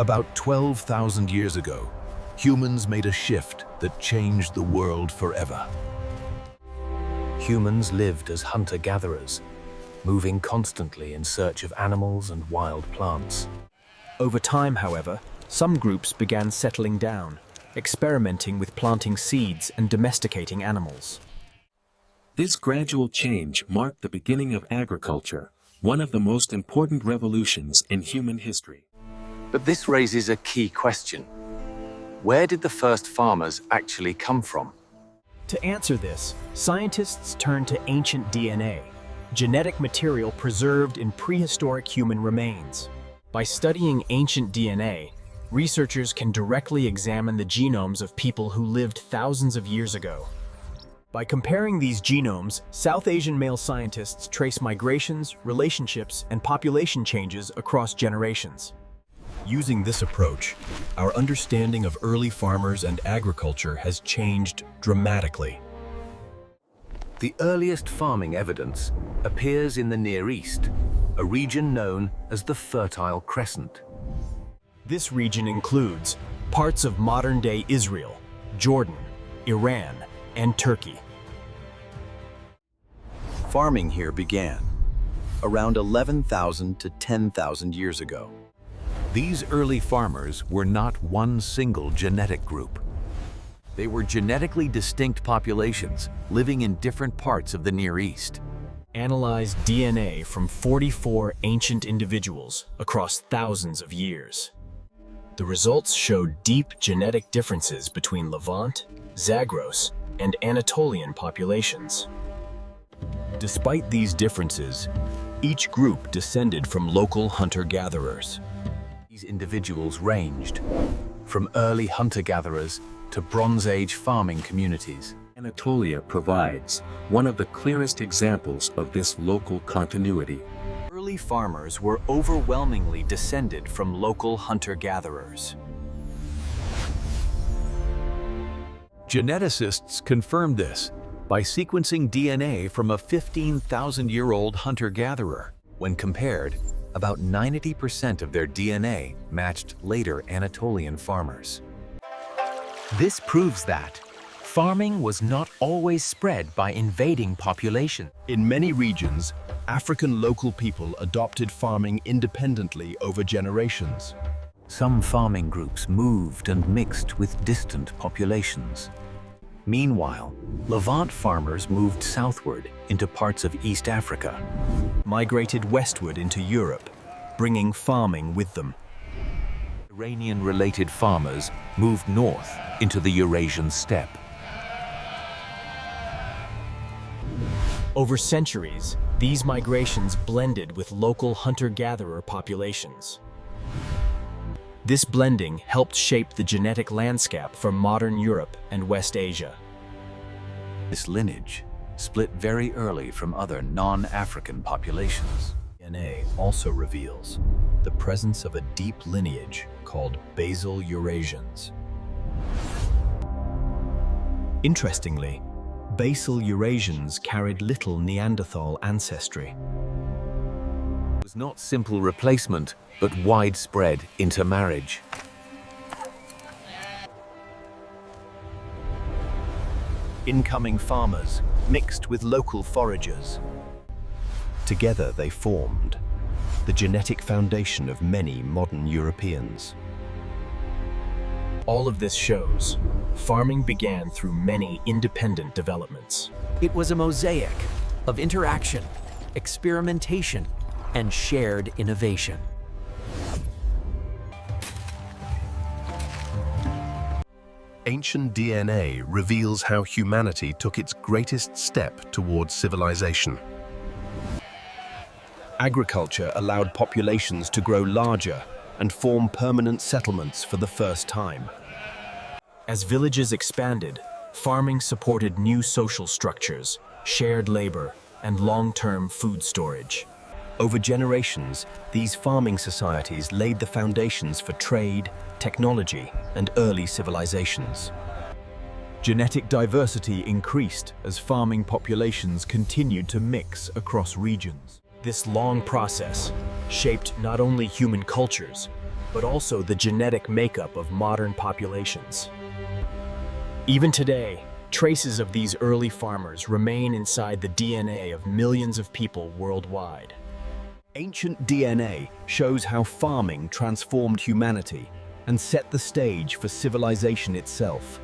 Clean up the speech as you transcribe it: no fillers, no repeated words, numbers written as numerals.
About 12,000 years ago, humans made a shift that changed the world forever. Humans lived as hunter-gatherers, moving constantly in search of animals and wild plants. Over time, however, some groups began settling down, experimenting with planting seeds and domesticating animals. This gradual change marked the beginning of agriculture, one of the most important revolutions in human history. But this raises a key question. Where did the first farmers actually come from? To answer this, scientists turn to ancient DNA, genetic material preserved in prehistoric human remains. By studying ancient DNA, researchers can directly examine the genomes of people who lived thousands of years ago. By comparing these genomes, South Asian male scientists trace migrations, relationships, and population changes across generations. Using this approach, our understanding of early farmers and agriculture has changed dramatically. The earliest farming evidence appears in the Near East, a region known as the Fertile Crescent. This region includes parts of modern-day Israel, Jordan, Iran, and Turkey. Farming here began around 11,000 to 10,000 years ago. These early farmers were not one single genetic group. They were genetically distinct populations living in different parts of the Near East. Analyzed DNA from 44 ancient individuals across thousands of years. The results showed deep genetic differences between Levant, Zagros, and Anatolian populations. Despite these differences, each group descended from local hunter-gatherers. These individuals ranged from early hunter-gatherers to Bronze Age farming communities. Anatolia provides one of the clearest examples of this local continuity. Early farmers were overwhelmingly descended from local hunter-gatherers. Geneticists confirmed this by sequencing DNA from a 15,000-year-old hunter-gatherer. When compared, about 90% of their DNA matched later Anatolian farmers. This proves that farming was not always spread by invading population. In many regions, African local people adopted farming independently over generations. Some farming groups moved and mixed with distant populations. Meanwhile, Levant farmers moved southward into parts of East Africa, migrated westward into Europe, bringing farming with them. Iranian-related farmers moved north into the Eurasian steppe. Over centuries, these migrations blended with local hunter-gatherer populations. This blending helped shape the genetic landscape for modern Europe and West Asia. This lineage split very early from other non-African populations. DNA also reveals the presence of a deep lineage called basal Eurasians. Interestingly, basal Eurasians carried little Neanderthal ancestry. It was not simple replacement, but widespread intermarriage. Incoming farmers mixed with local foragers. Together they formed the genetic foundation of many modern Europeans. All of this shows farming began through many independent developments. It was a mosaic of interaction, experimentation, and shared innovation. Ancient DNA reveals how humanity took its greatest step towards civilization. Agriculture allowed populations to grow larger and form permanent settlements for the first time. As villages expanded, farming supported new social structures, shared labor, and long-term food storage. Over generations, these farming societies laid the foundations for trade, technology, and early civilizations. Genetic diversity increased as farming populations continued to mix across regions. This long process shaped not only human cultures, but also the genetic makeup of modern populations. Even today, traces of these early farmers remain inside the DNA of millions of people worldwide. Ancient DNA shows how farming transformed humanity and set the stage for civilization itself.